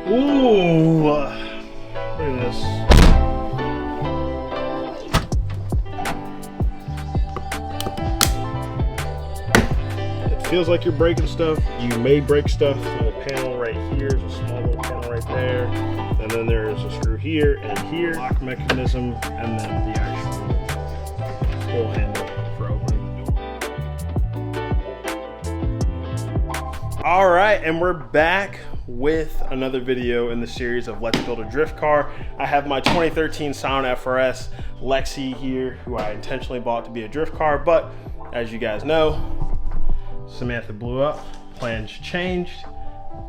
Ooh, look at this. It feels like you're breaking stuff. You may break stuff. The panel right here is a small little panel right there. And then there's a screw here and here. Lock mechanism, and then the actual pull handle for opening the door. All right, and we're back with another video in the series of Let's Build a Drift Car. I have my 2013 Sony FRS Lexi here, who I intentionally bought to be a drift car, but as you guys know, Samantha blew up, plans changed,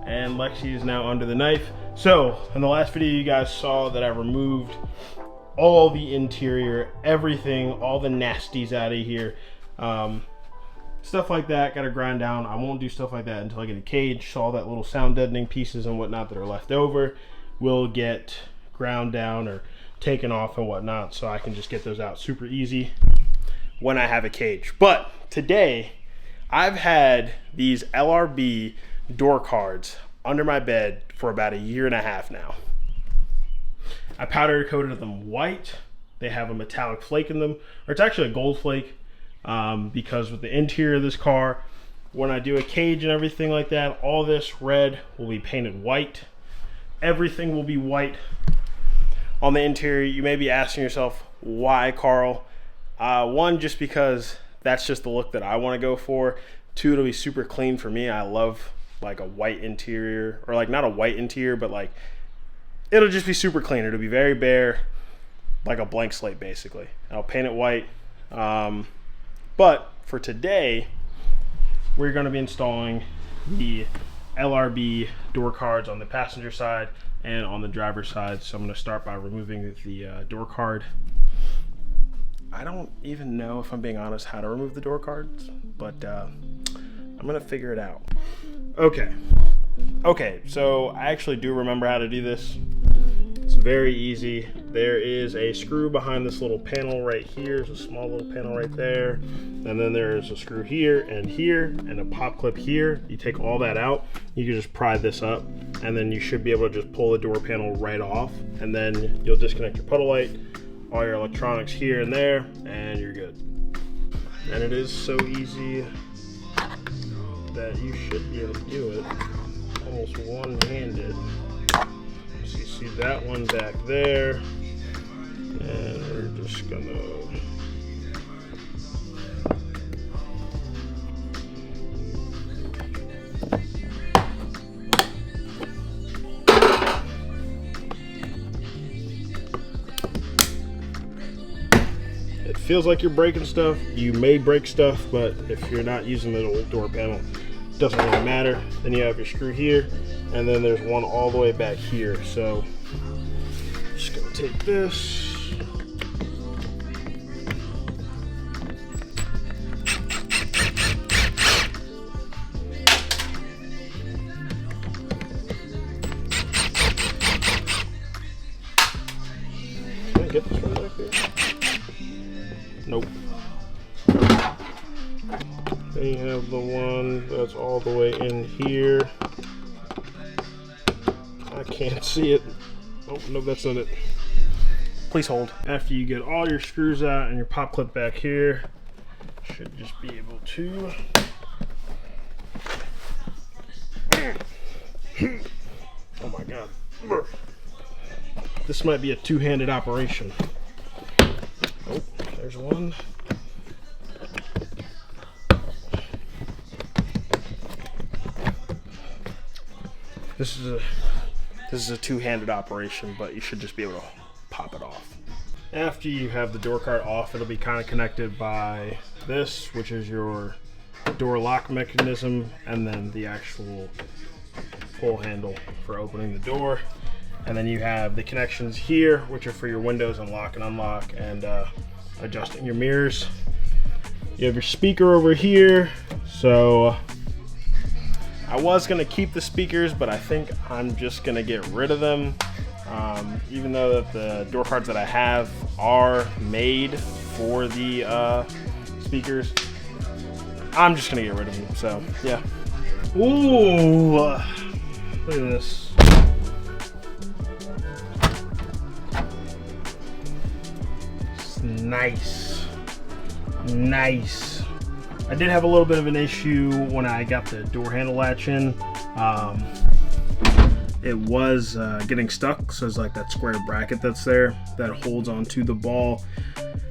and Lexi is now under the knife. So in the last video you guys saw that I removed all the interior, everything, all the nasties out of here. Stuff like that, gotta grind down. I won't do stuff like that until I get a cage. So all that little sound deadening pieces and whatnot that are left over will get ground down or taken off and whatnot, so I can just get those out super easy when I have a cage. But today, I've had these LRB door cards under my bed for about 1.5 years now. I powder coated them white. They have a metallic flake in them, or it's actually a gold flake. Because with the interior of this car, when I do a cage and everything like that, all this red will be painted white. Everything will be white on the interior. You may be asking yourself, why, Carl? One, just because that's just the look that I want to go for. Two, it'll be super clean for me. I love like a white interior, or like not a white interior, but like it'll just be super clean. It'll be very bare, like a blank slate basically. I'll paint it white. But for today, we're going to be installing the LRB door cards on the passenger side and on the driver's side. So I'm going to start by removing the door card. I don't even know, if I'm being honest, how to remove the door cards, but I'm going to figure it out. Okay, so I actually do remember how to do this. It's very easy. There is a screw behind this little panel right here. There's a small little panel right there. And then there's a screw here, and a pop clip here. You take all that out. You can just pry this up, and then you should be able to just pull the door panel right off. And then you'll disconnect your puddle light, all your electronics here and there, and you're good. And it is so easy that you should be able to do it almost one-handed. So you see that one back there, and we're just gonna it feels like you're breaking stuff. You may break stuff, but if you're not using the old door panel, it doesn't really matter. Then you have your screw here, and then there's one all the way back here. So just gonna take this. Can I get this one back here? Nope. Then you have the one that's all the way in here. I can't see it. Oh, no, that's not it. Please hold. After you get all your screws out and your pop clip back here, should just be able to. Oh my God. This might be a two-handed operation. Oh, there's one. This is a two-handed operation, but you should just be able to pop it off. After you have the door card off, it'll be kind of connected by this, which is your door lock mechanism, and then the actual pull handle for opening the door. And then you have the connections here, which are for your windows and lock and unlock, and adjusting your mirrors. You have your speaker over here. So I was gonna keep the speakers, but I think I'm just gonna get rid of them. Even though that the door cards that I have are made for the speakers, I'm just gonna get rid of them. So yeah. Ooh, look at this. Nice. Nice. I did have a little bit of an issue when I got the door handle latch in. It was getting stuck, so it's like that square bracket that's there that holds onto the ball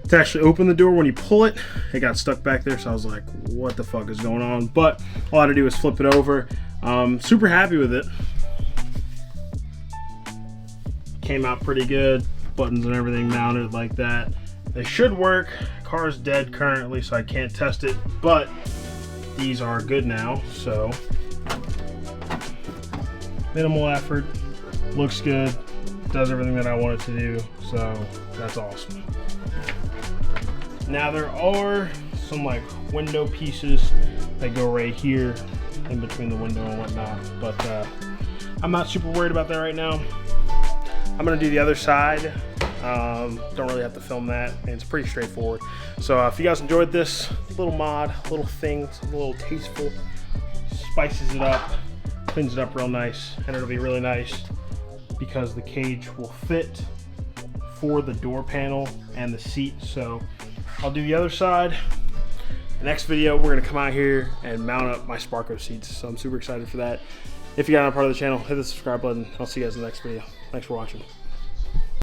to actually open the door. When you pull it, it got stuck back there, so I was like, what the fuck is going on? But all I had to do was flip it over. Super happy with it. Came out pretty good. Buttons and everything mounted like that. They should work. Car's dead currently, so I can't test it, but these are good now, so minimal effort, looks good, does everything that I want it to do, so that's awesome. Now there are some like window pieces that go right here in between the window and whatnot, but I'm not super worried about that right now. I'm gonna do the other side. Don't really have to film that, and it's pretty straightforward. So if you guys enjoyed this little mod, little thing, it's a little tasteful, spices it up, cleans it up real nice, and it'll be really nice because the cage will fit for the door panel and the seat. So I'll do the other side. The next video, we're gonna come out here and mount up my Sparko seats. So I'm super excited for that. If you got not part of the channel, hit the subscribe button. I'll see you guys in the next video. Thanks for watching.